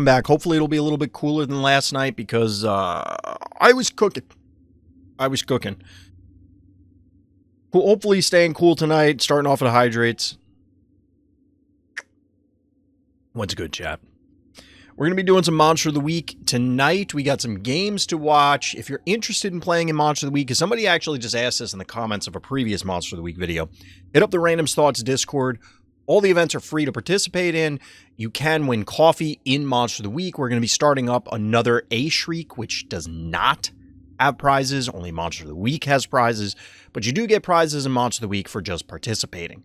back. Hopefully it'll be a little bit cooler than last night because I was cooking. Cool. Hopefully staying cool tonight, starting off with hydrates. What's good, chat? We're going to be doing some Monster of the Week tonight. We got some games to watch. If you're interested in playing in Monster of the Week, because somebody actually just asked this in the comments of a previous Monster of the Week video, hit up the Randoms Thoughts Discord. All the events are free to participate in. You can win coffee in Monster of the Week. We're going to be starting up another A Shriek, which does not have prizes. Only Monster of the Week has prizes. But you do get prizes in Monster of the Week for just participating.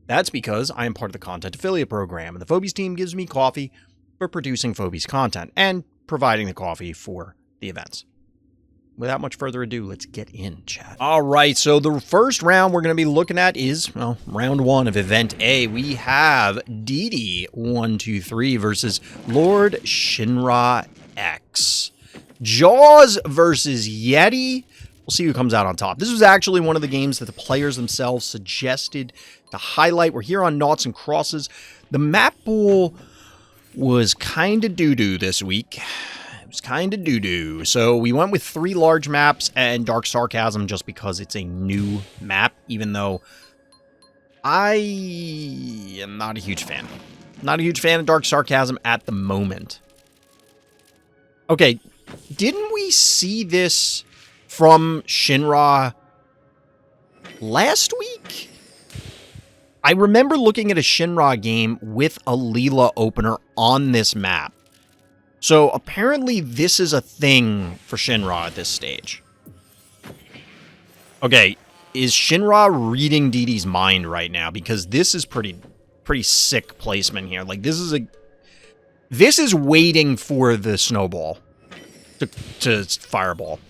That's because I am part of the Content Affiliate Program, and the Phobies team gives me coffee for producing Phobies content and providing the coffee for the events. Without much further ado, let's get in, chat. All right, so the first round we're going to be looking at is, well, round one of Event A. We have DD123 versus Lord Shinra X. Jaws versus Yeti. We'll see who comes out on top. This was actually one of the games that the players themselves suggested to highlight. We're here on Noughts and Crosses. The map pool was kind of doo-doo this week. It was kind of doo-doo. So we went with 3 large maps and Dark Sarcasm just because it's a new map, even though I am not a huge fan. Not a huge fan of Dark Sarcasm at the moment. Okay, didn't we see this from Shinra last week? I remember looking at a Shinra game with a Leela opener on this map. So apparently this is a thing for Shinra at this stage. Okay, is Shinra reading DD's mind right now? Because this is pretty sick placement here. Like this is waiting for the snowball to fireball.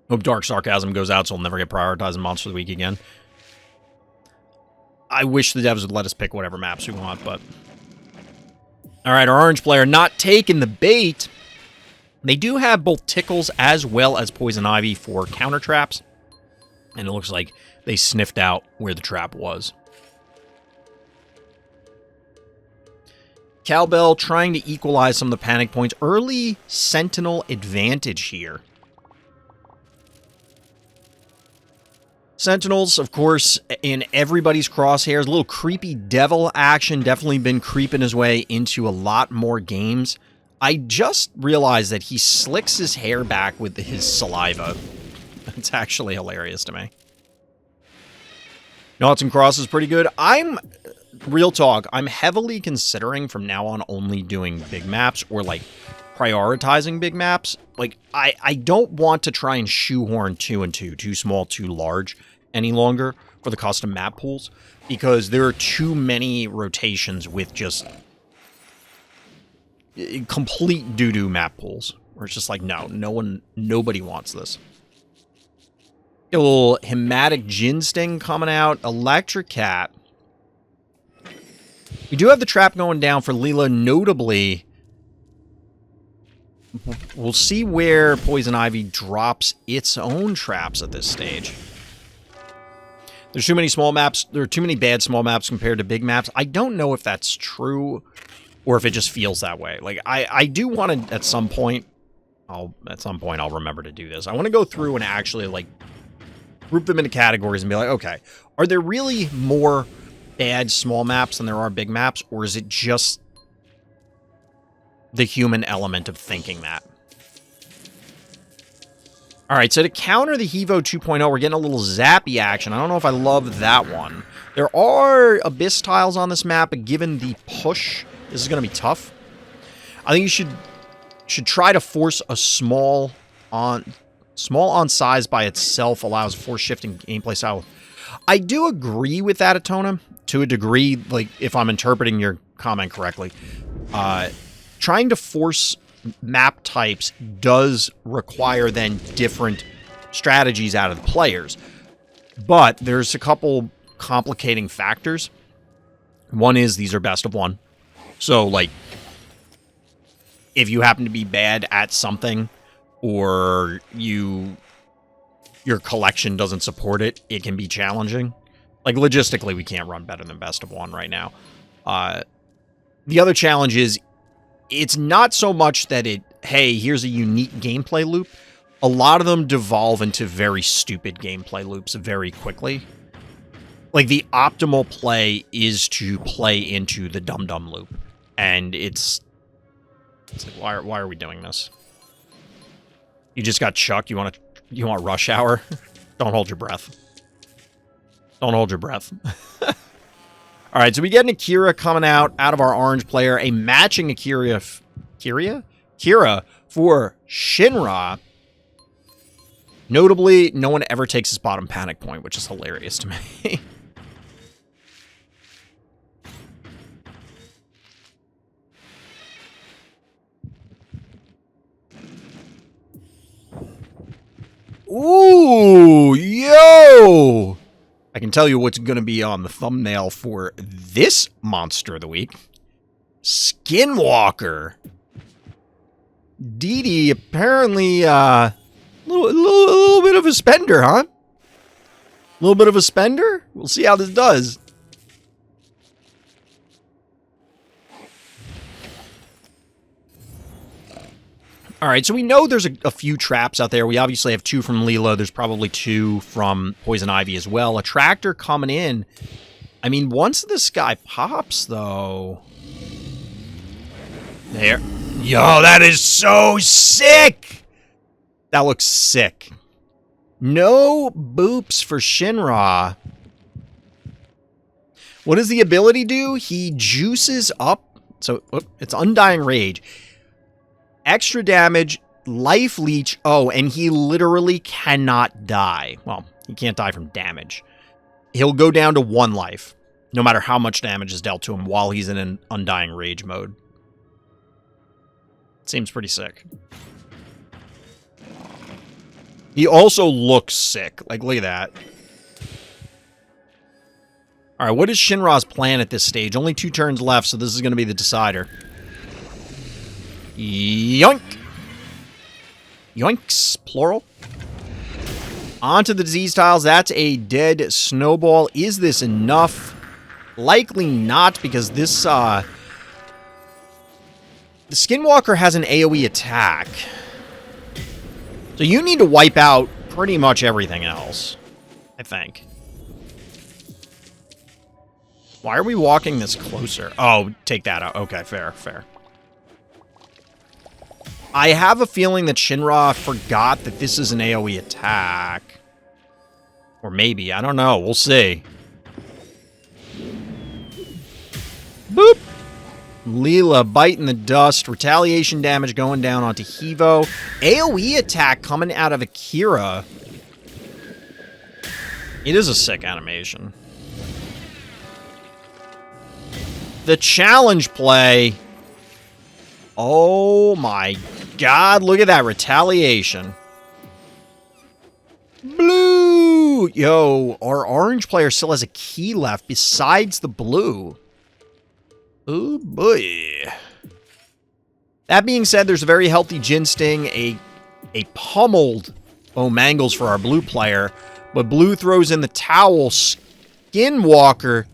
Hope Dark Sarcasm goes out so we'll never get prioritized in Monster of the Week again. I wish the devs would let us pick whatever maps we want, but... Alright, our orange player not taking the bait. They do have both Tickles as well as Poison Ivy for counter traps. And it looks like they sniffed out where the trap was. Cowbell trying to equalize some of the panic points. Early Sentinel advantage here. Sentinels, of course, in everybody's crosshairs. A little creepy devil action. Definitely been creeping his way into a lot more games. I just realized that he slicks his hair back with his saliva. It's actually hilarious to me. Noughts and Cross is pretty good. Real talk, I'm heavily considering from now on only doing big maps or, like, prioritizing big maps. Like, I don't want to try and shoehorn 2 and 2, too small, too large, any longer for the custom map pools, because there are too many rotations with just complete doo-doo map pools, where it's just like, nobody wants this. A little Hematic Gin Sting coming out, Electric Cat. We do have the trap going down for Leela, notably. We'll see where Poison Ivy drops its own traps at this stage. There's too many small maps. There are too many bad small maps compared to big maps. I don't know if that's true or if it just feels that way. Like, I do want to, at some point, I'll remember to do this. I want to go through and actually, like, group them into categories and be like, okay, are there really more bad small maps than there are big maps, or is it just the human element of thinking that? All right, so to counter the Hevo 2.0, we're getting a little zappy action. I don't know if I love that one. There are Abyss tiles on this map, but given the push, this is going to be tough. I think you should try to force a small on size by itself allows force shifting gameplay style. I do agree with that, Atona, to a degree, like, if I'm interpreting your comment correctly. Trying to force map types does require then different strategies out of the players. But there's a couple complicating factors. One is these are best of one. So, like, if you happen to be bad at something, or your collection doesn't support it, it can be challenging. Like, logistically, we can't run better than best of one right now. The other challenge is, it's not so much that hey, here's a unique gameplay loop. A lot of them devolve into very stupid gameplay loops very quickly. Like, the optimal play is to play into the dum-dum loop. And it's like, why are we doing this? You just got chucked. You want rush hour? Don't hold your breath. Don't hold your breath. All right, so we get an Akira coming out of our orange player, a matching Akira for Shinra. Notably, no one ever takes his bottom panic point, which is hilarious to me. Ooh, yo! I can tell you what's going to be on the thumbnail for this monster of the week. Skinwalker. Didi apparently, a little bit of a spender, huh? A little bit of a spender? We'll see how this does. All right, so we know there's a few traps out there. We obviously have 2 from Leela. There's probably 2 from Poison Ivy as well. A tractor coming in. I mean, once this guy pops, though... There. Yo, that is so sick! That looks sick. No boops for Shinra. What does the ability do? He juices up. So, it's Undying Rage. Extra damage, life leech. Oh, and he literally cannot die. Well, he can't die from damage. He'll go down to 1 life, no matter how much damage is dealt to him while he's in an Undying Rage mode. Seems pretty sick. He also looks sick. Like, look at that. All right, what is Shinra's plan at this stage? Only 2 turns left, so this is going to be the decider. Yoink! Yoinks, plural. Onto the disease tiles. That's a dead snowball. Is this enough? Likely not, because this, the Skinwalker has an AoE attack. So you need to wipe out pretty much everything else, I think. Why are we walking this closer? Oh, take that out. Okay, fair, fair. I have a feeling that Shinra forgot that this is an AoE attack. Or maybe, I don't know. We'll see. Boop! Leela biting the dust. Retaliation damage going down onto Hivo. AoE attack coming out of Akira. It is a sick animation. The challenge play. Oh my god, look at that retaliation. Blue! Yo, our orange player still has a key left besides the blue. Oh boy. That being said, there's a very healthy Jin Sting, a pummeled Mangles for our blue player, but blue throws in the towel. Skinwalker,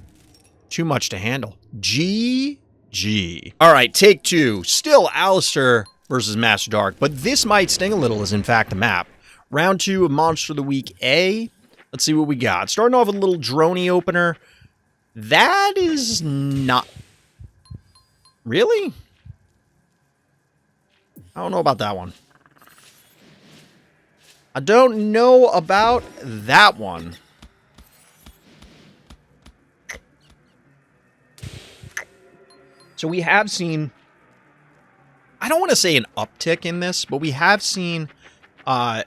too much to handle. GG. All right, take 2. Still Alistair versus Master Dark, but this might sting a little as in fact a map. Round 2 of Monster of the Week A. Let's see what we got. Starting off with a little droney opener. That is not... Really? I don't know about that one. I don't know about that one. So we have seen, I don't want to say an uptick in this, but we have seen a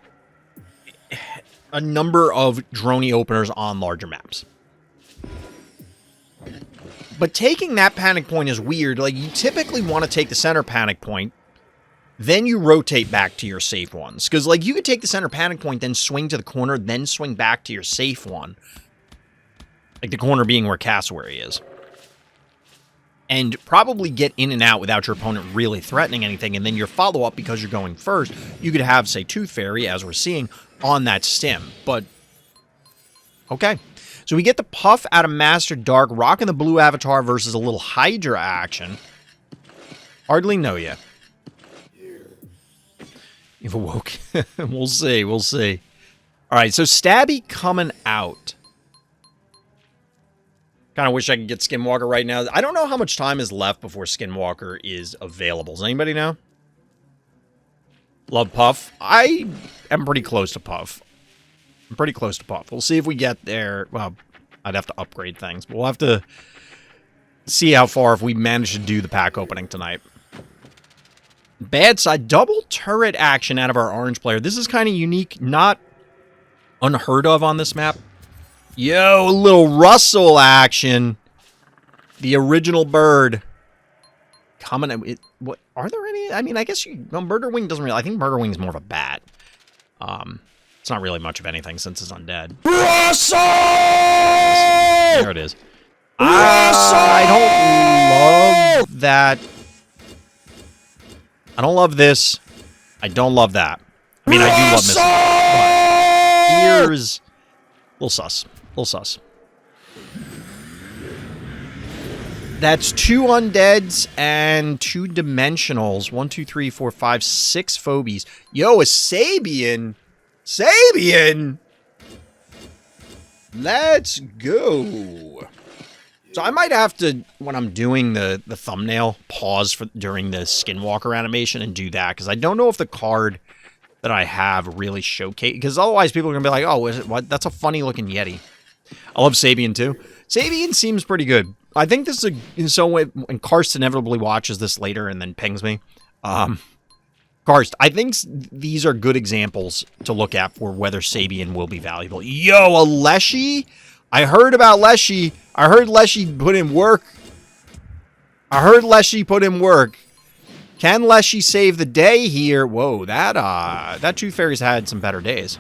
number of droney openers on larger maps. But taking that panic point is weird. Like, you typically want to take the center panic point, then you rotate back to your safe ones. Because, like, you could take the center panic point, then swing to the corner, then swing back to your safe one. Like, the corner being where Cassowary is. And probably get in and out without your opponent really threatening anything. And then your follow-up, because you're going first, you could have, say, Tooth Fairy, as we're seeing, on that stim. But, okay. So we get the Puff out of Master Dark, rocking the blue avatar versus a little Hydra action. Hardly know you. You've awoke. We'll see. We'll see. All right, so Stabby coming out. Kind of wish I could get Skinwalker right now. I don't know how much time is left before Skinwalker is available. Does anybody know? Love Puff. I am pretty close to Puff. I'm pretty close to Puff. We'll see if we get there. Well, I'd have to upgrade things. But we'll have to see how far if we manage to do the pack opening tonight. Bad side. Double turret action out of our orange player. This is kind of unique. Not unheard of on this map. Yo, a little Russell action. The original bird. Coming in. What are there any? I mean, I guess Murder Wing doesn't really. I think Murder Wing is more of a bat. It's not really much of anything since it's undead. Russell! There it is. I don't love that. I don't love this. I don't love that. I mean, I do love missing. But here's a little sus. A little sus. That's 2 undeads and 2 dimensionals. 1, 2, 3, 4, 5, 6 phobies. Yo, a Sabian. Sabian! Let's go. So I might have to, when I'm doing the thumbnail, pause during the Skinwalker animation and do that, because I don't know if the card that I have really showcase, because otherwise people are going to be like, oh, what? That's a funny-looking Yeti. I love Sabian, too. Sabian seems pretty good. I think this is when Karst inevitably watches this later and then pings me. Karst, I think these are good examples to look at for whether Sabian will be valuable. Yo, a Leshy? I heard about Leshy. I heard Leshy put in work. Can Leshy save the day here? Whoa, that Tooth Fairy's had some better days.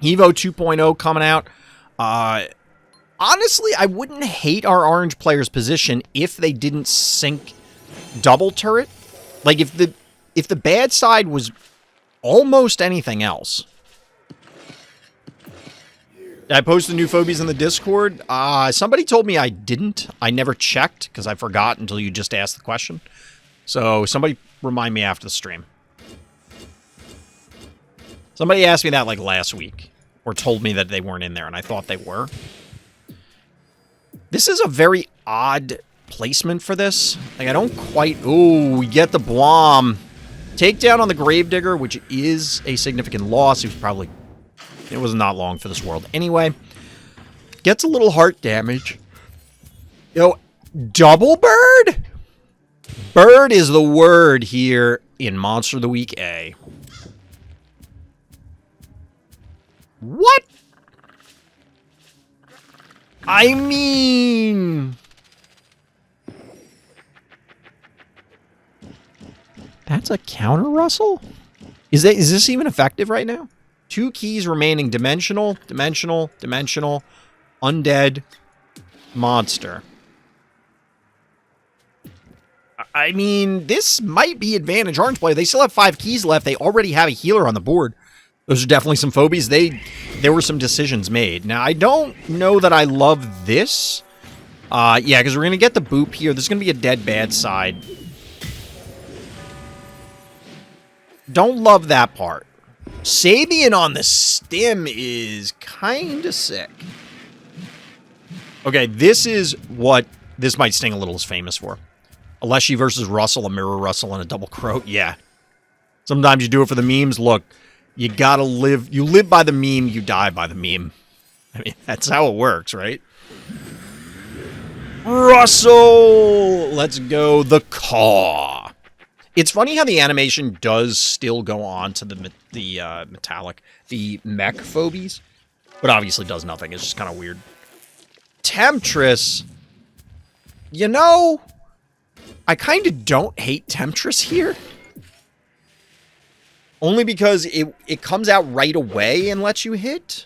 Evo 2.0 coming out. Honestly, I wouldn't hate our orange player's position if they didn't sink double turret. Like, if the bad side was almost anything else. Did I post the new Phobies in the Discord? Somebody told me I didn't. I never checked, because I forgot until you just asked the question. So, somebody remind me after the stream. Somebody asked me that, like, last week. Or told me that they weren't in there, and I thought they were. This is a very odd placement for this. Like, I don't quite... Ooh, we get the Blom. Takedown on the Gravedigger, which is a significant loss. He was probably... It was not long for this world. Anyway, gets a little heart damage. Yo, double bird? Bird is the word here in Monster of the Week A. What? I mean... That's a counter Russell? Is this even effective right now? 2 keys remaining. Dimensional, undead, monster. I mean, this might be advantage orange player. They still have 5 keys left. They already have a healer on the board. Those are definitely some phobies. There were some decisions made. Now, I don't know that I love this. Yeah, because we're going to get the boop here. This is going to be a dead bad side. Don't love that part. Sabian on the stim is kind of sick. Okay, this is what this might sting a little is famous for. A Leshy versus Russell, a Mirror Russell, and a Double Crow. Yeah. Sometimes you do it for the memes. Look, you gotta live. You live by the meme, you die by the meme. I mean, that's how it works, right? Russell! Let's go the Caw. It's funny how the animation does still go on to the mech phobies, but obviously does nothing. It's just kind of weird. Temptress. You know, I kind of don't hate Temptress here. Only because it comes out right away and lets you hit.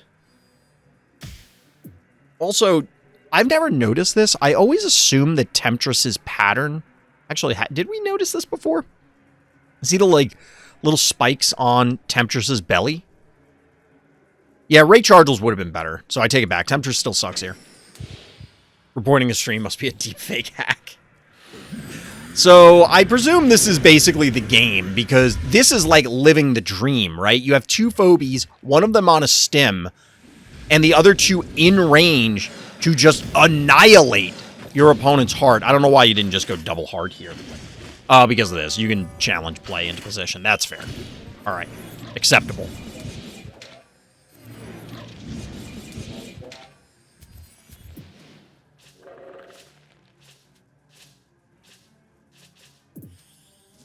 Also, I've never noticed this. I always assume that Temptress's pattern... Actually, did we notice this before? See the, like, little spikes on Temptress's belly? Yeah, Ray Chargels would have been better, so I take it back. Temptress still sucks here. Reporting a stream must be a deepfake hack. So I presume this is basically the game, because this is like living the dream, right? You have two Phobies, one of them on a stim, and the other two in range to just annihilate your opponent's heart. I don't know why you didn't just go double heart here. Because of this. You can challenge play into position. That's fair. All right. Acceptable.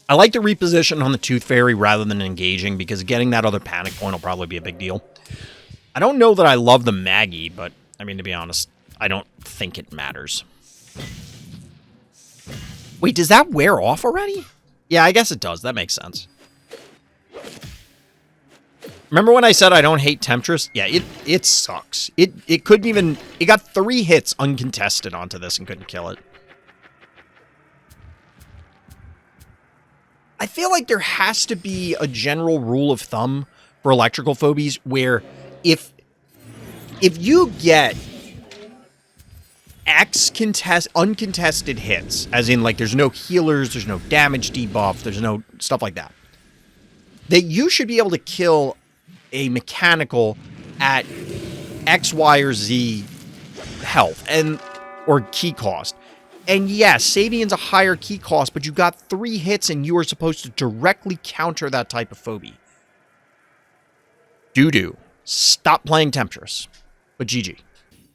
I like the reposition on the Tooth Fairy rather than engaging, because getting that other panic point will probably be a big deal. I don't know that I love the Maggie, but, I mean, to be honest, I don't think it matters. Wait, does that wear off already? Yeah, I guess it does. That makes sense. Remember when I said I don't hate Temptress? Yeah, it sucks. It couldn't even... It got 3 hits uncontested onto this and couldn't kill it. I feel like there has to be a general rule of thumb for electrical phobies where if you get X uncontested hits, as in like there's no healers, there's no damage debuff, there's no stuff like that, that you should be able to kill a mechanical at X, Y, or Z health or key cost. And yes, Sabian's a higher key cost, but you got 3 hits and you are supposed to directly counter that type of phobie. Doo-doo. Stop playing Temptress. But GG.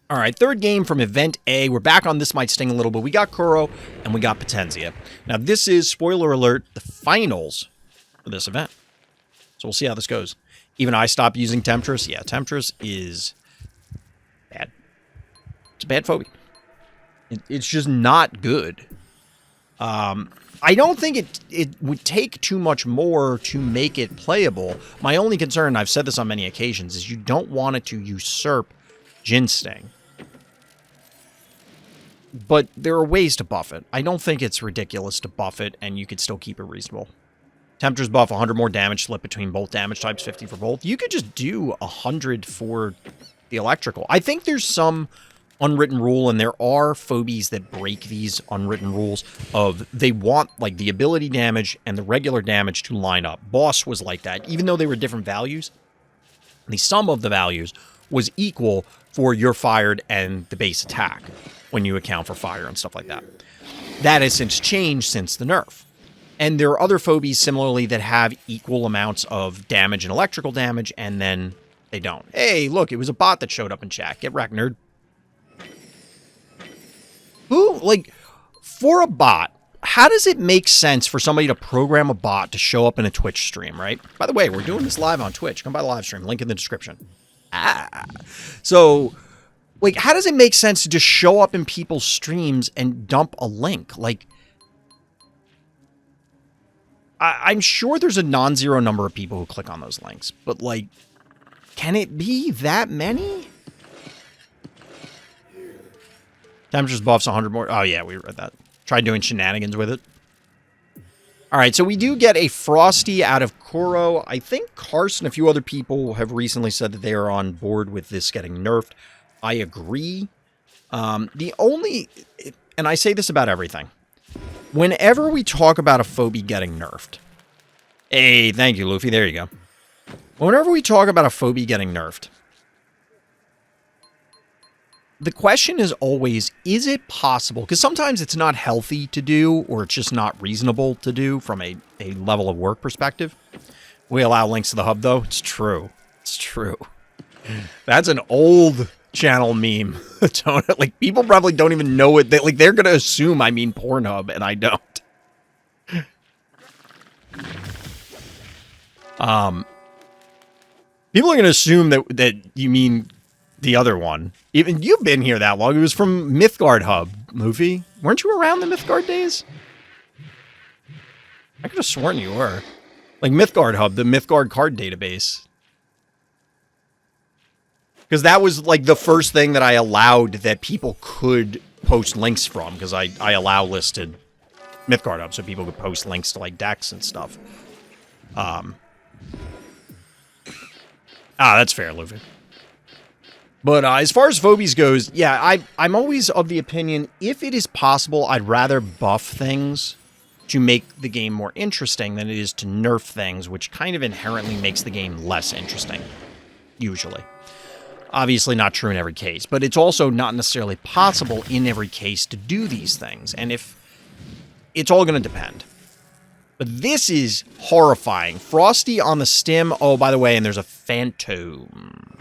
All right, third game from Event A. We're back on This Might Sting a little bit. We got Kuro and we got Potenzia. Now, this is, spoiler alert, the finals for this event. So we'll see how this goes. Even I stopped using Temptress. Yeah, Temptress is bad. It's a bad phobie. It's just not good. I don't think it would take too much more to make it playable. My only concern, I've said this on many occasions, is you don't want it to usurp Jin Sting. But there are ways to buff it. I don't think it's ridiculous to buff it, and you could still keep it reasonable. Temptress buff, 100 more damage split between both damage types, 50 for both. You could just do 100 for the electrical. I think there's some unwritten rule, and there are phobies that break these unwritten rules of they want like the ability damage and the regular damage to line up. Boss was like that, even though they were different values. The sum of the values was equal for your fired and the base attack when you account for fire and stuff like that. That has since changed since the nerf. And there are other phobies similarly that have equal amounts of damage and electrical damage, and then they don't. Hey, look, it was a bot that showed up in chat. Get wrecked, nerd. Who, like, for a bot, how does it make sense for somebody to program a bot to show up in a Twitch stream, right? By the way, we're doing this live on Twitch. Come by the live stream. Link in the description. So, like, how does it make sense to just show up in people's streams and dump a link? Like, I'm sure there's a non-zero number of people who click on those links, but, like, can it be that many? Temperatures buffs 100 more. Oh, yeah, we read that. Tried doing shenanigans with it. All right, so we do get a Frosty out of Kuro. I think Carson and a few other people have recently said that they are on board with this getting nerfed. I agree. The only, and I say this about everything, whenever we talk about a phobie getting nerfed, hey, thank you, Luffy, there you go. Whenever we talk about a phobie getting nerfed, the question is always, is it possible? Because sometimes it's not healthy to do, or it's just not reasonable to do from a level of work perspective. We allow links to the hub, though. It's true. It's true. That's an old channel meme. Like, people probably don't even know it. They're going to assume I mean Pornhub, and I don't. People are going to assume that you mean the other one. Even you've been here that long. It was from Mythgard Hub, Luffy. Weren't you around the Mythgard days? I could have sworn you were. Like Mythgard Hub, the Mythgard card database. Because that was like the first thing that I allowed that people could post links from. Because I allow listed Mythgard Hub so people could post links to like decks and stuff. That's fair, Luffy. But as far as phobies goes, yeah, I'm always of the opinion, if it is possible, I'd rather buff things to make the game more interesting than it is to nerf things, which kind of inherently makes the game less interesting, usually. Obviously not true in every case, but it's also not necessarily possible in every case to do these things, and if it's all going to depend. But this is horrifying. Frosty on the stim. Oh, by the way, and there's a phantom.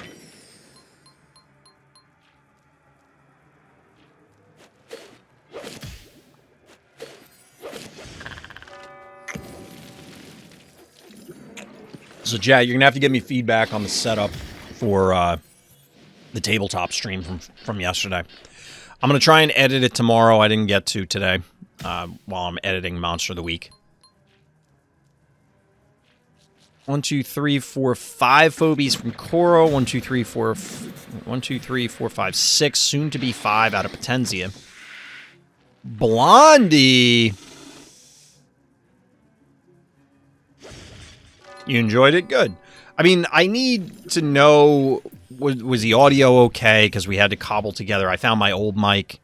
So, Chad, you're going to have to give me feedback on the setup for the tabletop stream from yesterday. I'm going to try and edit it tomorrow. I didn't get to today while I'm editing Monster of the Week. 1, 2, 3, 4, 5 Phobies from Koro. 1, 2, 3, 4, 1, 2, 3, 4, 5, 6. Soon to be 5 out of Potenzia. Blondie. You enjoyed it? Good. I mean, I need to know, was the audio okay? Because we had to cobble together. I found my old mic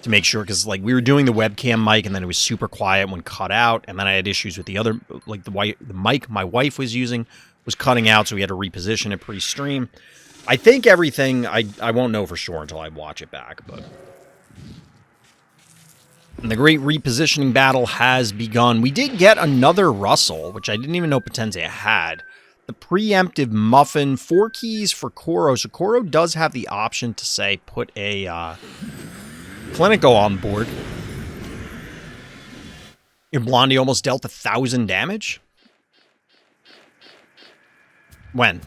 to make sure, because like we were doing the webcam mic, and then it was super quiet when cut out, and then I had issues with the other, like the mic my wife was using was cutting out, so we had to reposition it pre-stream. I think everything, I won't know for sure until I watch it back, but... And the great repositioning battle has begun. We did get another Russell, which I didn't even know Potenzia had. The preemptive muffin, 4 keys for Koro. So Koro does have the option to say, put a Clinico on board. Your Blondie almost dealt 1,000 damage? When?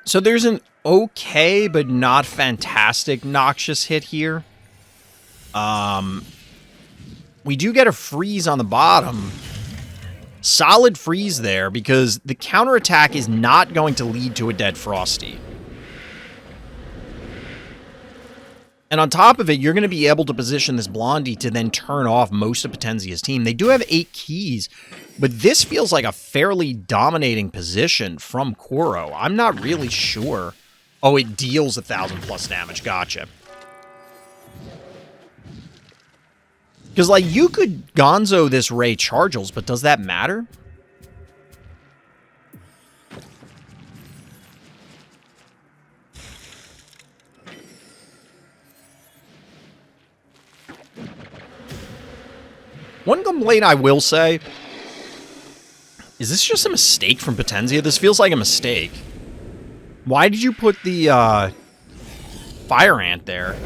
So there's an okay but not fantastic Noxious hit here. We do get a freeze on the bottom. Solid freeze there, because the counterattack is not going to lead to a dead Frosty. And on top of it, you're going to be able to position this Blondie to then turn off most of Potenzia's team. They do have 8 keys, but this feels like a fairly dominating position from Koro. I'm not really sure. Oh, it deals 1,000 plus damage. Gotcha. Because, like, you could Gonzo this Ray Chargels, but does that matter? One complaint I will say, is this just a mistake from Potenzia? This feels like a mistake. Why did you put the Fire Ant there?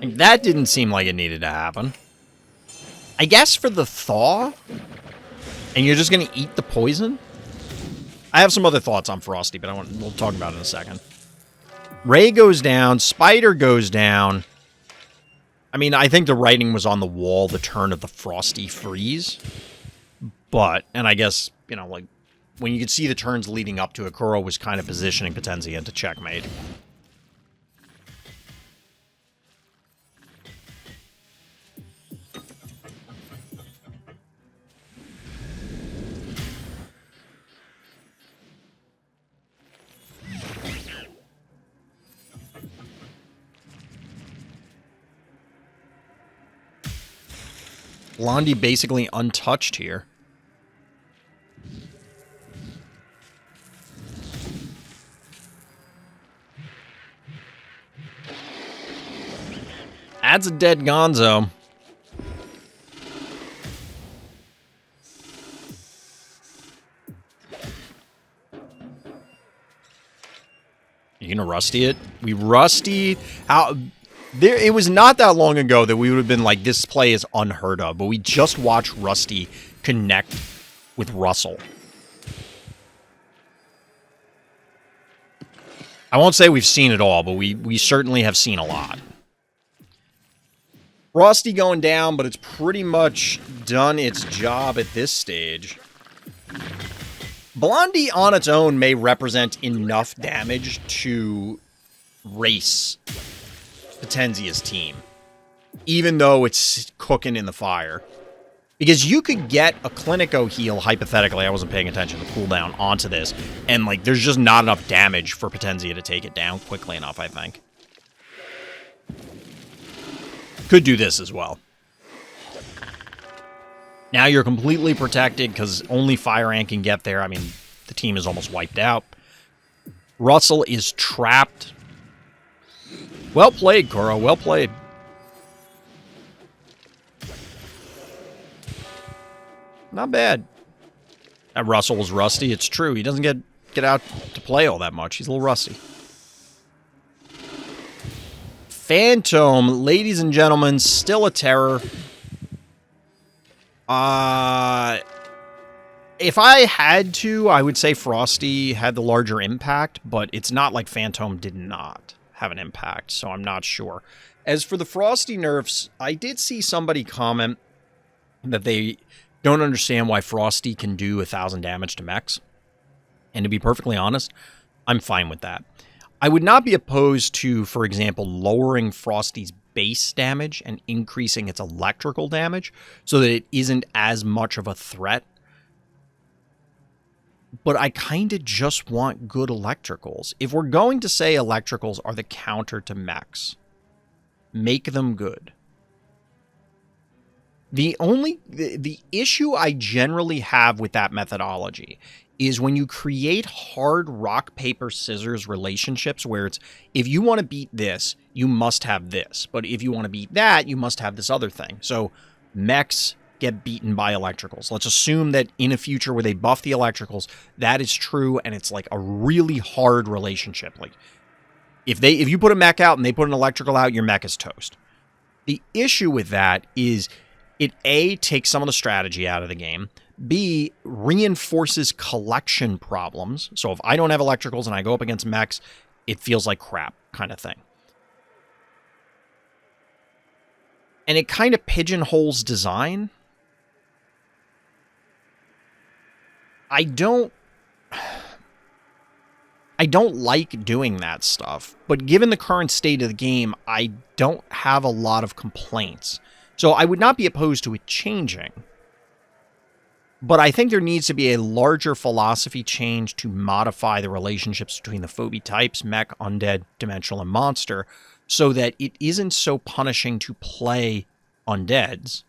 Like, that didn't seem like it needed to happen. I guess for the thaw? And you're just going to eat the poison? I have some other thoughts on Frosty, but we'll talk about it in a second. Ray goes down. Spider goes down. I mean, I think the writing was on the wall, the turn of the Frosty freeze. But, and I guess, you know, like, when you could see the turns leading up to it, Koro was kind of positioning Potenzia into checkmate. Blondie basically untouched here. Adds a dead Gonzo. You gonna Rusty it? We Rusty how there, it was not that long ago that we would have been like, this play is unheard of, but we just watched Rusty connect with Russell. I won't say we've seen it all, but we certainly have seen a lot. Frosty going down, but it's pretty much done its job at this stage. Blondie on its own may represent enough damage to race Potenzia's team, even though it's cooking in the fire. Because you could get a Clinico heal, hypothetically, I wasn't paying attention to cooldown, onto this, and, like, there's just not enough damage for Potenzia to take it down quickly enough, I think. Could do this as well. Now you're completely protected, because only Fire Ant can get there. I mean, the team is almost wiped out. Russell is trapped. Well played, Kuro. Well played. Not bad. That Russell was rusty. It's true. He doesn't get out to play all that much. He's a little rusty. Phantom, ladies and gentlemen, still a terror. If I had to, I would say Frosty had the larger impact, but it's not like Phantom did not have an impact, so I'm not sure. As for the Frosty nerfs, I did see somebody comment that they don't understand why Frosty can do 1,000 damage to mechs. And to be perfectly honest, I'm fine with that. I would not be opposed to, for example, lowering Frosty's base damage and increasing its electrical damage so that it isn't as much of a threat. But I kind of just want good electricals. If we're going to say electricals are the counter to mechs, make them good. The issue I generally have with that methodology is when you create hard rock, paper, scissors relationships where it's, if you want to beat this, you must have this. But if you want to beat that, you must have this other thing. So mechs get beaten by electricals. Let's assume that in a future where they buff the electricals, that is true, and it's like a really hard relationship. Like, if you put a mech out and they put an electrical out, your mech is toast. The issue with that is it A, takes some of the strategy out of the game, B, reinforces collection problems. So if I don't have electricals and I go up against mechs, it feels like crap kind of thing. And it kind of pigeonholes design. I don't like doing that stuff, but given the current state of the game, I don't have a lot of complaints. So I would not be opposed to it changing. But I think there needs to be a larger philosophy change to modify the relationships between the phobie types, mech, undead, dimensional, and monster, so that it isn't so punishing to play undeads,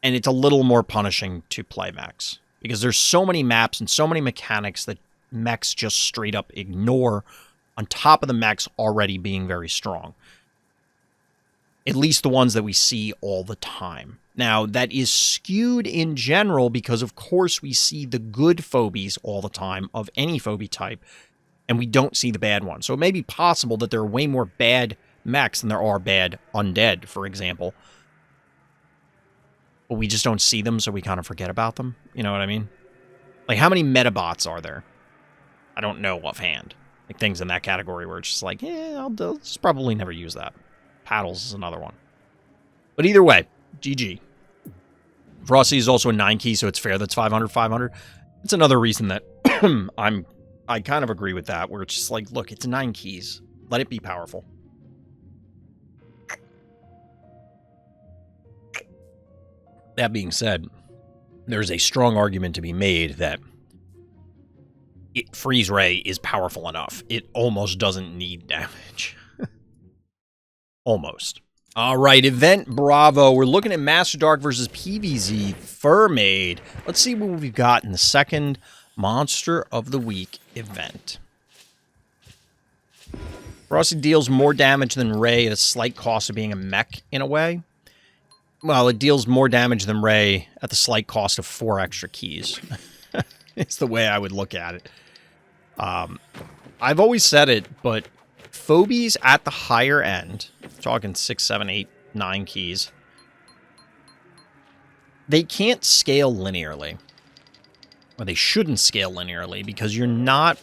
and it's a little more punishing to play mechs. Because there's so many maps and so many mechanics that mechs just straight up ignore, on top of the mechs already being very strong. At least the ones that we see all the time. Now, that is skewed in general because, of course, we see the good phobies all the time of any phobie type, and we don't see the bad ones. So it may be possible that there are way more bad mechs than there are bad undead, for example. But we just don't see them, so we kind of forget about them. You know what I mean? Like, how many metabots are there? I don't know offhand. Like, things in that category where it's just like, I'll just probably never use that. Paddles is another one. But either way, GG. Frosty is also a 9 key, so it's fair that's 500, 500. It's another reason that I kind of agree with that, where it's just like, look, it's 9 keys. Let it be powerful. That being said, there's a strong argument to be made that Freeze Ray is powerful enough. It almost doesn't need damage. Almost. All right, Event Bravo. We're looking at Master Dark versus PVZ Furmaid. Let's see what we've got in the second Monster of the Week event. Frosty deals more damage than Ray at a slight cost of being a mech in a way. Well, it deals more damage than Ray at the slight cost of 4 extra keys. It's the way I would look at it. I've always said it, but phobies at the higher end, talking 6, 7, 8, 9 keys, they can't scale linearly. Or they shouldn't scale linearly, because you're not...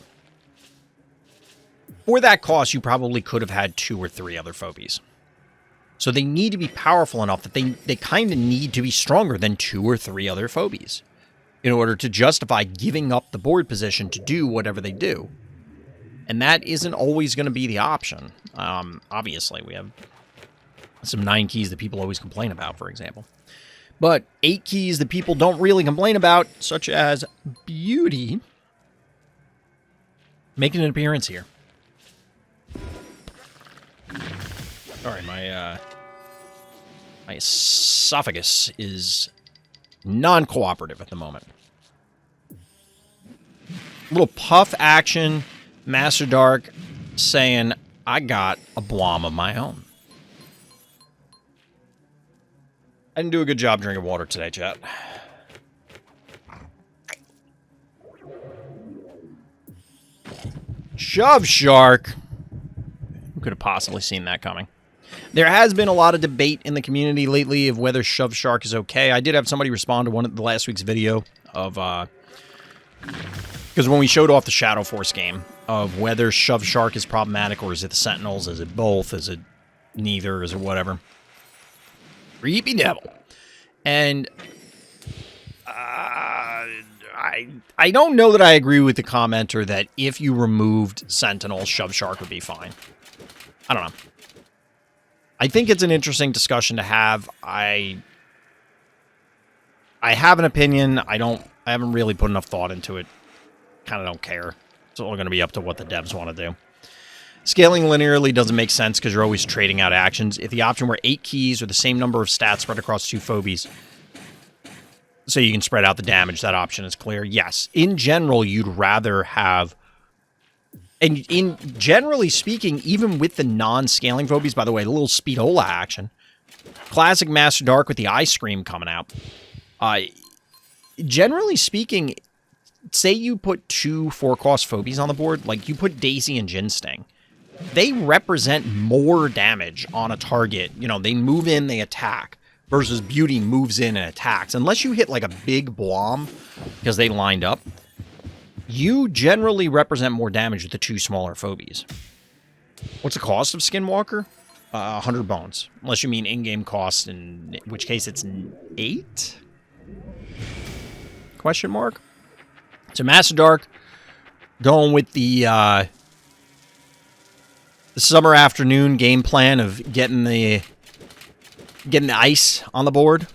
For that cost, you probably could have had 2 or 3 other phobies. So they need to be powerful enough that they kind of need to be stronger than 2 or 3 other phobies in order to justify giving up the board position to do whatever they do. And that isn't always going to be the option. Obviously, we have some 9 keys that people always complain about, for example. But 8 keys that people don't really complain about, such as beauty, making an appearance here. Sorry, my esophagus is non-cooperative at the moment. Little puff action, Master Dark saying, I got a blom of my own. I didn't do a good job drinking water today, chat. Shove Shark. Who could have possibly seen that coming? There has been a lot of debate in the community lately of whether Shove Shark is okay. I did have somebody respond to one of the last week's video of, because when we showed off the Shadow Force game, of whether Shove Shark is problematic or is it the Sentinels, is it both, is it neither, is it whatever. Creepy devil. And I don't know that I agree with the commenter that if you removed Sentinel, Shove Shark would be fine. I don't know. I think it's an interesting discussion to have. I have an opinion. I haven't really put enough thought into it. Kind of don't care. It's all going to be up to what the devs want to do. Scaling linearly doesn't make sense because you're always trading out actions. If the option were 8 keys or the same number of stats spread across 2 phobies, so you can spread out the damage, that option is clear. Yes, in general, you'd rather have... And in generally speaking, even with the non-scaling phobies, by the way, the little Speedola action, classic Master Dark with the Ice Scream coming out, generally speaking, say you put 2 4-cost phobies on the board, like you put Daisy and Jin Sting, they represent more damage on a target. You know, they move in, they attack, versus Beauty moves in and attacks. Unless you hit like a big Blom, because they lined up, you generally represent more damage with the 2 smaller phobies. What's the cost of Skinwalker? 100 bones. Unless you mean in-game cost, in which case it's 8? Question mark? So Master Dark going with the summer afternoon game plan of getting the ice on the board.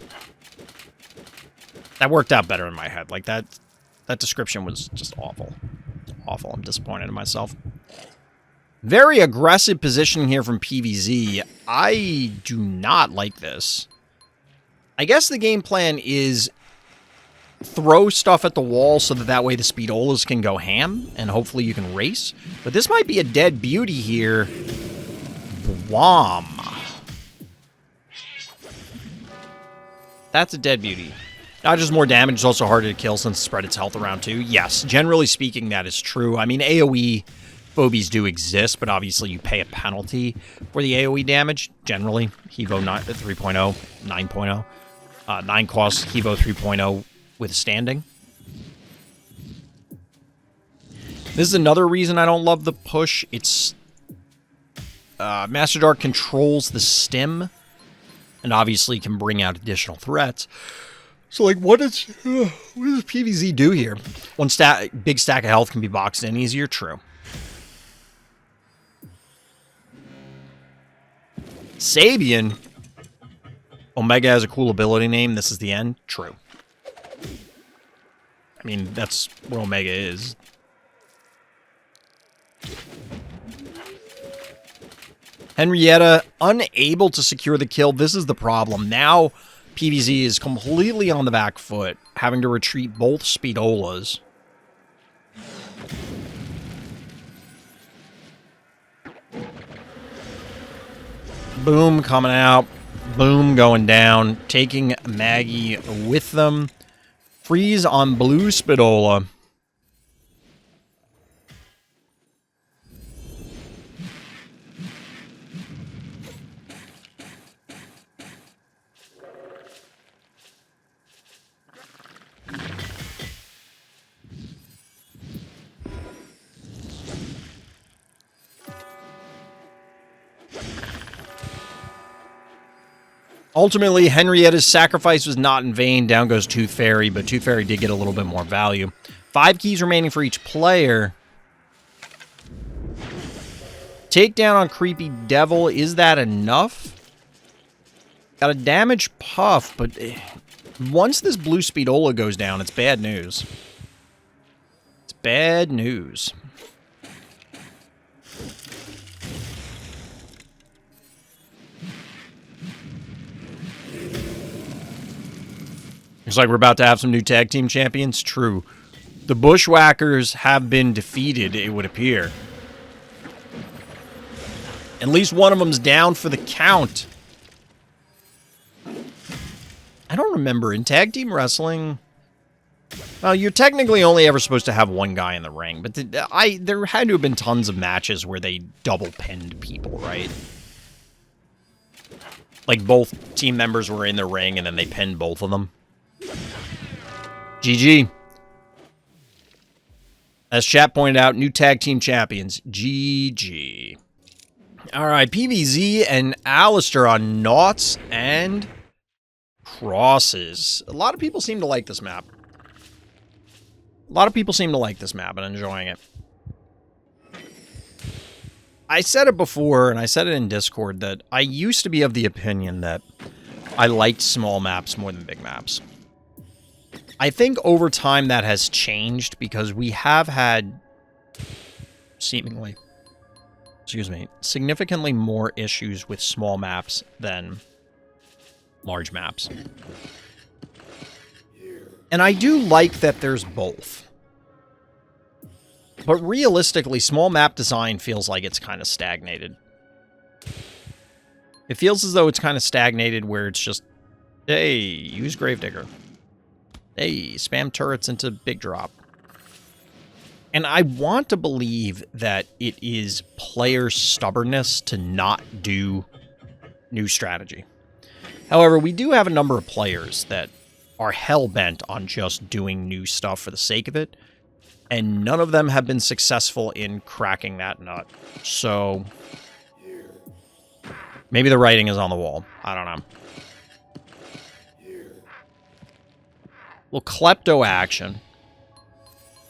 That worked out better in my head. Like that description was just awful. Awful. I'm disappointed in myself. Very aggressive positioning here from PVZ. I do not like this. I guess the game plan is throw stuff at the wall so that way the Speedolas can go ham, and hopefully you can race. But this might be a dead beauty here. Blom. That's a dead beauty. Not just more damage, it's also harder to kill since it spread its health around too. Yes, generally speaking, that is true. I mean, AoE phobies do exist, but obviously you pay a penalty for the AoE damage. Generally, Hevo 3.0, 9.0. 9 cost, Hevo 3.0 withstanding. This is another reason I don't love the push. It's Master Dark controls the stim, and obviously can bring out additional threats. So, like, what does PVZ do here? One big stack of health can be boxed in easier. True. Sabian. Omega has a cool ability name. This is the end. True. I mean, that's what Omega is. Henrietta, unable to secure the kill. This is the problem. Now, PVZ is completely on the back foot, having to retreat both Speedolas. Boom coming out. Boom going down. Taking Maggie with them. Freeze on blue Speedola. Ultimately, Henrietta's sacrifice was not in vain. Down goes Tooth Fairy, but Tooth Fairy did get a little bit more value. 5 keys remaining for each player. Takedown on Creepy Devil. Is that enough? Got a damage puff, but Once this blue Speedola goes down, it's bad news. It's bad news. Looks like we're about to have some new tag team champions. True. The Bushwhackers have been defeated, it would appear. At least one of them's down for the count. I don't remember. In tag team wrestling... Well, you're technically only ever supposed to have one guy in the ring, but there had to have been tons of matches where they double-pinned people, right? Like, both team members were in the ring, and then they pinned both of them. GG. As chat pointed out, new tag team champions. GG. Alright, PVZ and Alistair on Naughts and Crosses. A lot of people seem to like this map. A lot of people seem to like this map and enjoying it. I said it before, and I said it in Discord, that I used to be of the opinion that I liked small maps more than big maps. I think over time that has changed because we have had seemingly, significantly more issues with small maps than large maps. And I do like that there's both. But realistically, small map design feels like it's kind of stagnated. It feels as though it's kind of stagnated where it's just, hey, use Gravedigger. Hey, spam turrets into Big Drop. And I want to believe that it is player stubbornness to not do new strategy. However, we do have a number of players that are hell-bent on just doing new stuff for the sake of it, and none of them have been successful in cracking that nut. So, maybe the writing is on the wall. I don't know. Well, klepto action.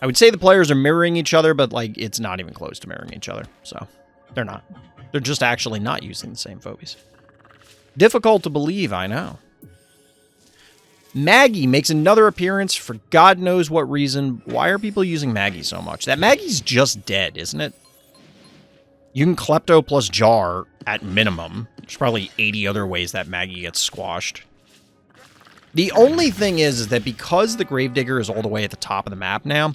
I would say the players are mirroring each other, but, like, it's not even close to mirroring each other. So, they're not. They're just actually not using the same phobies. Difficult to believe, I know. Maggie makes another appearance for God knows what reason. Why are people using Maggie so much? That Maggie's just dead, isn't it? You can klepto plus jar at minimum. There's probably 80 other ways that Maggie gets squashed. The only thing is that because the Gravedigger is all the way at the top of the map now,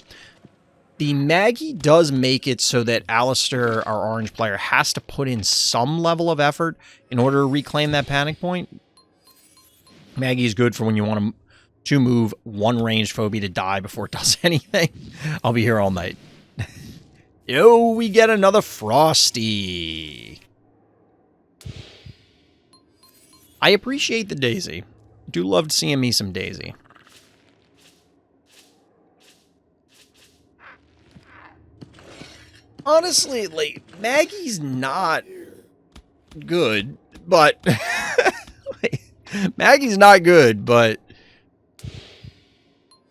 the Maggie does make it so that Alistair, our orange player, has to put in some level of effort in order to reclaim that panic point. Maggie's good for when you want to move one ranged phobia to die before it does anything. I'll be here all night. Yo, we get another Frosty. I appreciate the Daisy. Do love seeing me some Daisy. Honestly, like, Maggie's not good, but... Maggie's not good, but...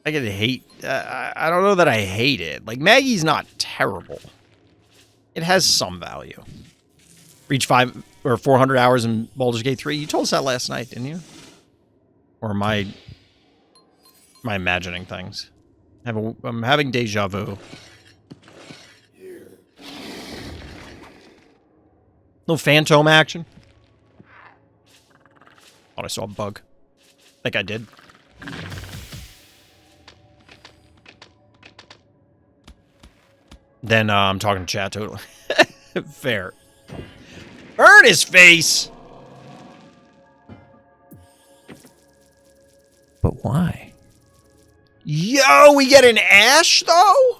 I could hate... I don't know that I hate it. Like, Maggie's not terrible. It has some value. Reach 5 or 400 hours in Baldur's Gate 3. You told us that last night, didn't you? Or am I imagining things? I'm having deja vu. Little phantom action. Thought I saw a bug. Think I did. Then I'm talking to chat totally. Fair. Burn his face! But why? Yo, we get an Ash, though?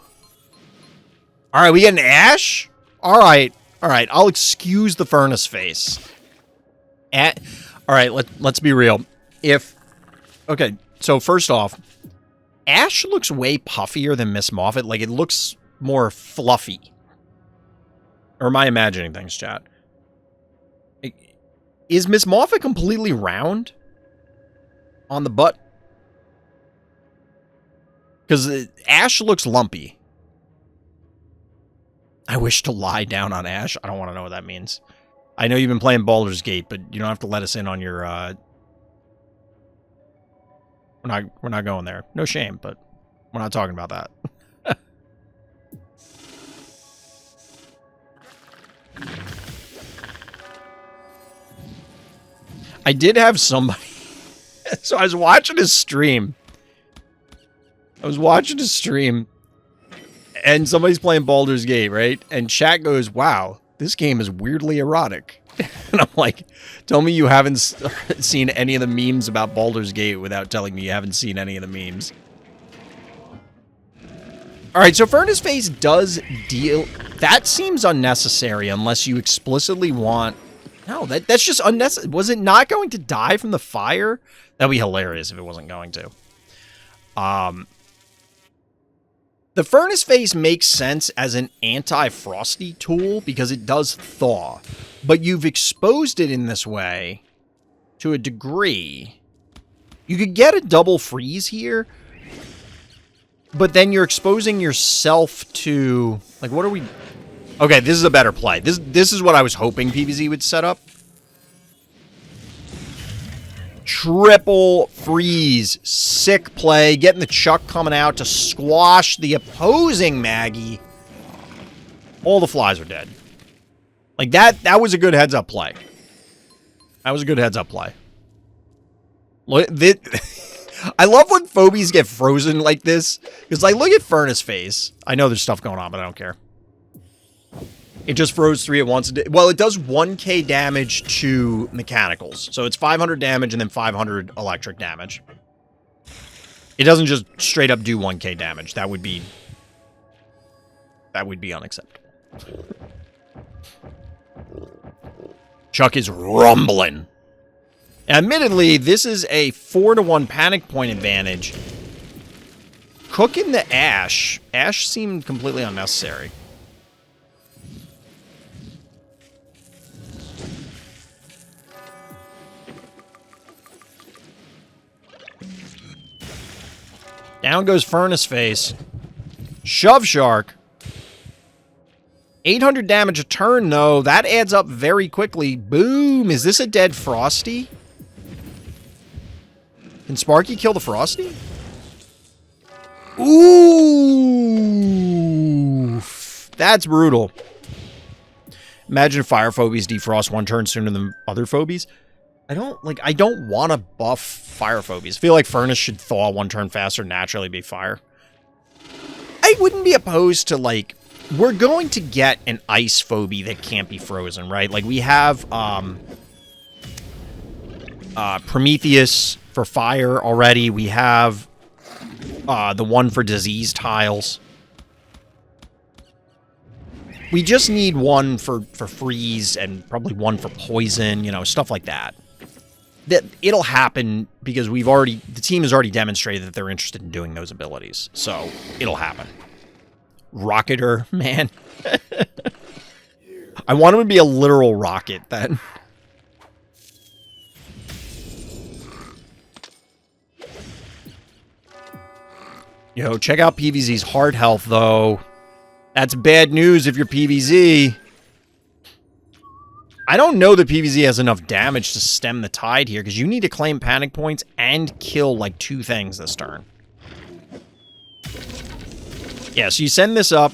Alright, we get an Ash? Alright, I'll excuse the furnace face. Alright, let's be real. Okay, so first off, Ash looks way puffier than Miss Moffat. Like, it looks more fluffy. Or am I imagining things, chat? Is Miss Moffat completely round on the butt? Because Ash looks lumpy. I wish to lie down on Ash. I don't want to know what that means. I know you've been playing Baldur's Gate, but you don't have to let us in on your We're not going there. No shame, but we're not talking about that. I did have somebody. So I was watching his stream. And somebody's playing Baldur's Gate, right? And chat goes, wow, this game is weirdly erotic. And I'm like, tell me you haven't seen any of the memes about Baldur's Gate without telling me you haven't seen any of the memes. Alright, so Furnace Face does deal... That seems unnecessary unless you explicitly want... No, that's just unnecessary. Was it not going to die from the fire? That'd be hilarious if it wasn't going to. The Furnace Face makes sense as an anti-frosty tool because it does thaw. But you've exposed it in this way to a degree. You could get a double freeze here, but then you're exposing yourself to... Like, what are we... Okay, this is a better play. This is what I was hoping PvZ would set up. Triple freeze. Sick play. Getting the Chuck coming out to squash the opposing Maggie. All the flies are dead. Like, that was a good heads-up play. That was a good heads-up play. Look, I love when Phobies get frozen like this. Because, like, look at Furnace Face. I know there's stuff going on, but I don't care. It just froze 3 at once. Well, it does 1k damage to mechanicals. So it's 500 damage and then 500 electric damage. It doesn't just straight up do 1k damage. That would be unacceptable. Chuck is rumbling. Admittedly, this is a 4-to-1 panic point advantage. Cooking the Ash. Ash seemed completely unnecessary. Down goes Furnace Face. Shove Shark. 800 damage a turn, though. That adds up very quickly. Boom. Is this a dead Frosty? Can Sparky kill the Frosty? Ooh. That's brutal. Imagine if Fire Phobies defrost 1 turn sooner than other Phobies. I don't want to buff Fire Phobies. I feel like Furnace should thaw 1 turn faster, naturally be Fire. I wouldn't be opposed to, like... We're going to get an Ice Phobie that can't be frozen, right? Like, we have, Prometheus for Fire already. We have, the one for Disease Tiles. We just need one for Freeze and probably one for Poison, you know, stuff like that. It'll happen because the team has already demonstrated that they're interested in doing those abilities. So, it'll happen. Rocketer, man. I want him to be a literal rocket, then. Yo, check out PvZ's hard health, though. That's bad news if you're PvZ. I don't know that PvZ has enough damage to stem the tide here, because you need to claim panic points and kill, like, 2 things this turn. Yeah, so you send this up.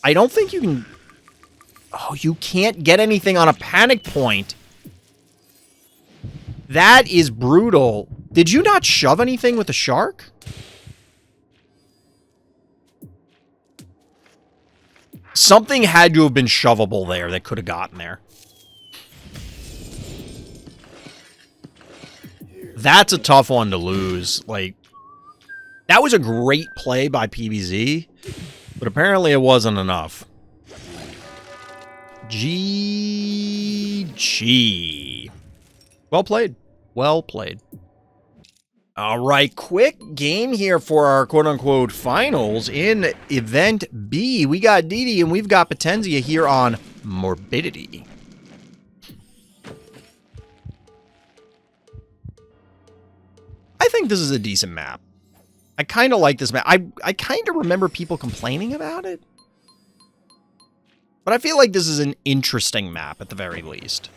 I don't think you can... Oh, you can't get anything on a panic point. That is brutal. Did you not shove anything with the shark? Something had to have been shovable there that could have gotten there. That's a tough one to lose. Like, that was a great play by PvZ, but apparently it wasn't enough. GG. Well played. Well played. All right, quick game here for our quote-unquote finals. In Event B, we got Didi and we've got Potenzia here on Morbidity. I think this is a decent map. I kind of like this map. I kind of remember people complaining about it. But I feel like this is an interesting map at the very least.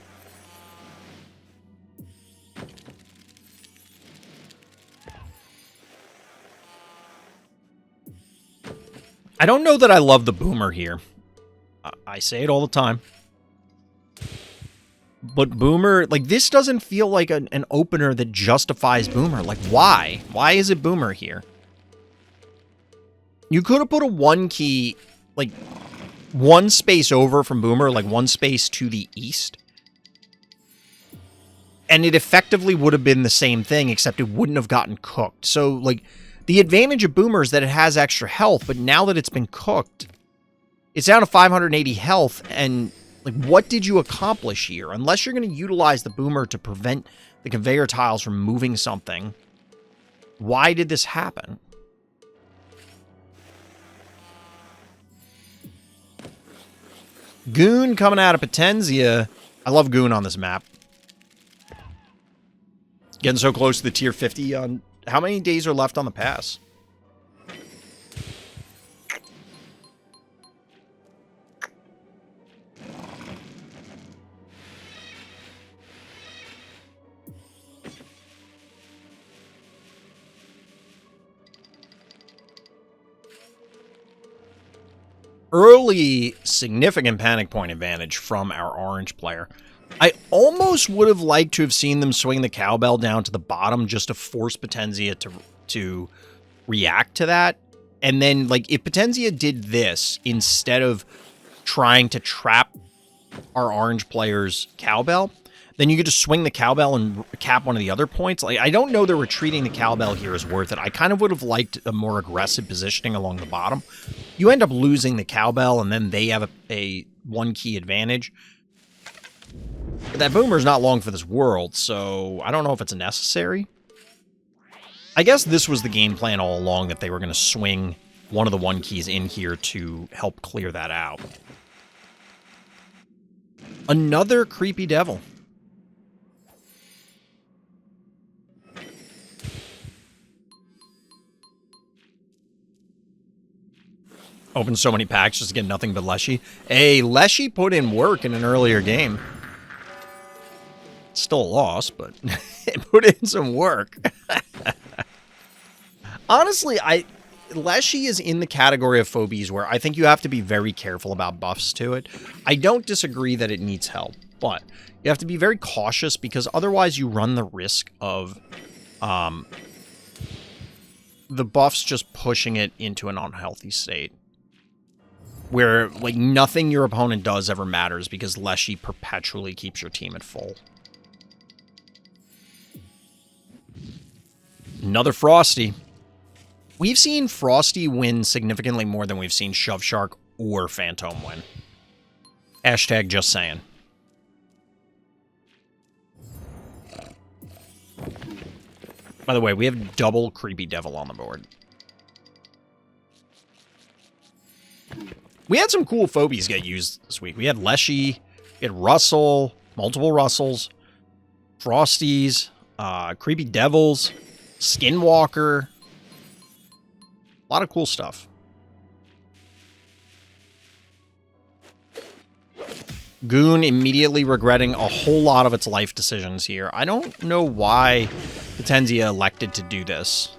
I don't know that I love the Boomer here. I say it all the time. But Boomer, like, this doesn't feel like an opener that justifies Boomer. Like, why? Why is it Boomer here? You could have put a 1 key, like, 1 space over from Boomer, like 1 space to the east. And it effectively would have been the same thing, except it wouldn't have gotten cooked. So, like, the advantage of Boomer is that it has extra health, but now that it's been cooked, it's down to 580 health, and, like, what did you accomplish here? Unless you're going to utilize the Boomer to prevent the conveyor tiles from moving something, why did this happen? Goon coming out of Potenza. I love Goon on this map. Getting so close to the tier 50 on... How many days are left on the pass? Early significant panic point advantage from our orange player. I almost would have liked to have seen them swing the cowbell down to the bottom just to force Potenza to react to that. And then, like, if Potenza did this instead of trying to trap our orange player's cowbell, then you could just swing the cowbell and cap one of the other points. Like, I don't know that retreating the cowbell here is worth it. I kind of would have liked a more aggressive positioning along the bottom. You end up losing the cowbell, and then they have a 1 key advantage. But that Boomer's not long for this world, so I don't know if it's necessary. I guess this was the game plan all along, that they were going to swing one of the 1 keys in here to help clear that out. Another creepy devil. Opened so many packs just to get nothing but Leshy. Hey, Leshy put in work in an earlier game. Still a loss, but it put in some work. Honestly, Leshy is in the category of Phobies where I think you have to be very careful about buffs to it. I don't disagree that it needs help, but you have to be very cautious because otherwise you run the risk of the buffs just pushing it into an unhealthy state. Where, like, nothing your opponent does ever matters because Leshy perpetually keeps your team at full. Another Frosty. We've seen Frosty win significantly more than we've seen Shove Shark or Phantom win. Hashtag just saying. By the way, we have double Creepy Devil on the board. We had some cool Phobies get used this week. We had Leshy, we had Russell, multiple Russells, Frosties, Creepy Devils, Skinwalker. A lot of cool stuff. Goon immediately regretting a whole lot of its life decisions here. I don't know why Potenza elected to do this.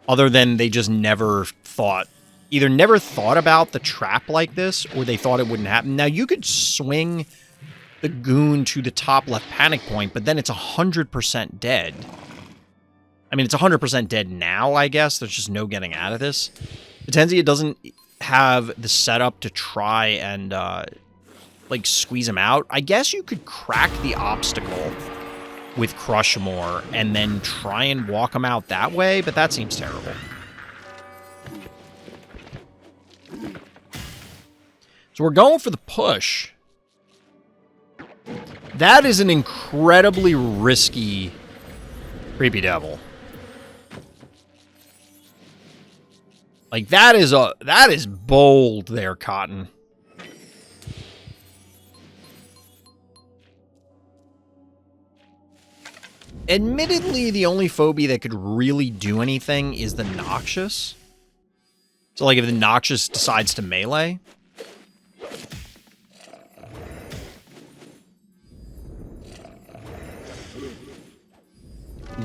Other than they just never thought... Either never thought about the trap like this, or they thought it wouldn't happen. Now, you could swing the Goon to the top left panic point, but then it's 100% dead. I mean, it's 100% dead now, I guess. There's just no getting out of this. Potenza doesn't have the setup to try and, like, squeeze him out. I guess you could crack the obstacle with Crushmore and then try and walk him out that way, but that seems terrible. So we're going for the push. That is an incredibly risky Creepy Devil. Like, that is bold there, Cotton. Admittedly, the only Phobie that could really do anything is the Noxious. So, like, if the Noxious decides to melee...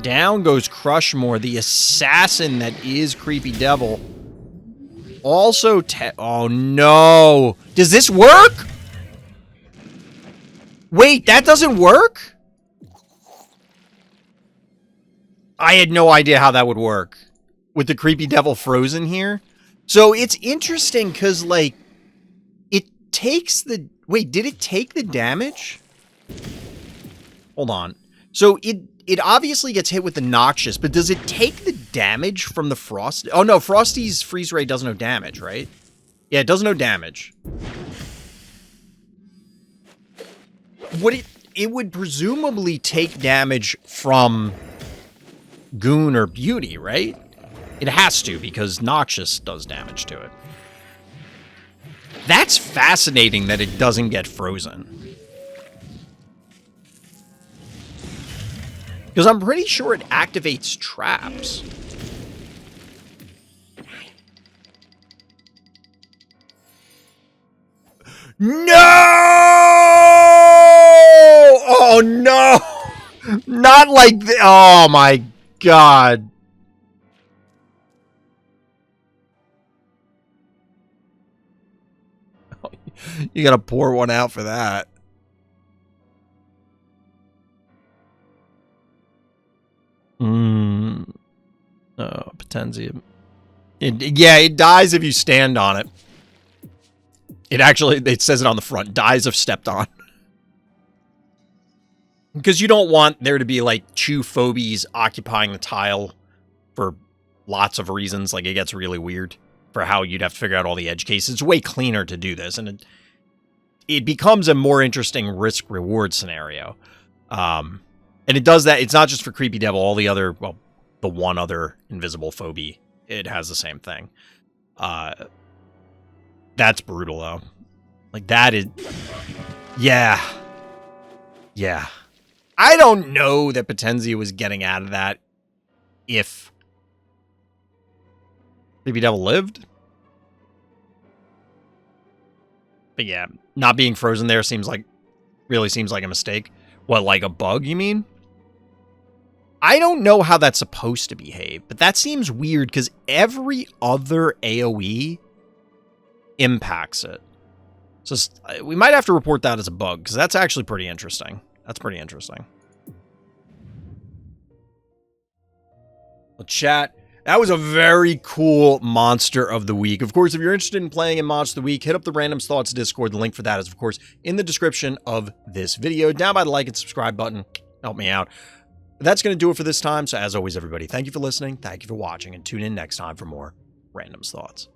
Down goes Crushmore, the assassin that is Creepy Devil. Also, oh no. Does this work? Wait, that doesn't work? I had no idea how that would work with the creepy devil frozen here. So it's interesting because, like, it takes the... Wait, did it take the damage? Hold on. So it obviously gets hit with the noxious, but does it take the damage from the frost? Oh no, Frosty's freeze ray does no damage, right? Yeah, it does no damage. It would presumably take damage from Goon or Beauty, right? It has to, because Noxious does damage to it. That's fascinating that it doesn't get frozen. Because I'm pretty sure it activates traps. No! Oh, no! Not like this. Oh, my God. You gotta pour one out for that. Oh, Potenzium. Yeah, it dies if you stand on it. It says it on the front. Dies if stepped on. Because you don't want there to be, like, two Phobies occupying the tile for lots of reasons. Like, it gets really weird for how you'd have to figure out all the edge cases. It's way cleaner to do this, and it becomes a more interesting risk-reward scenario. And it does that. It's not just for Creepy Devil. All the other, well, the one other invisible Phobie, it has the same thing. That's brutal, though. Like, that is... Yeah. Yeah. I don't know that Potenzia was getting out of that if Creepy Devil lived. But yeah, not being frozen there really seems like a mistake. What, like a bug, you mean? I don't know how that's supposed to behave, but that seems weird because every other AoE impacts it. So we might have to report that as a bug, because that's actually pretty interesting. That's pretty interesting. Well, chat, that was a very cool Monster of the Week. Of course, if you're interested in playing in Monster of the Week, hit up the Randoms Thoughts Discord. The link for that is, of course, in the description of this video. Down by the like and subscribe button. Help me out. That's going to do it for this time. So as always, everybody, thank you for listening. Thank you for watching, and tune in next time for more Randoms Thoughts.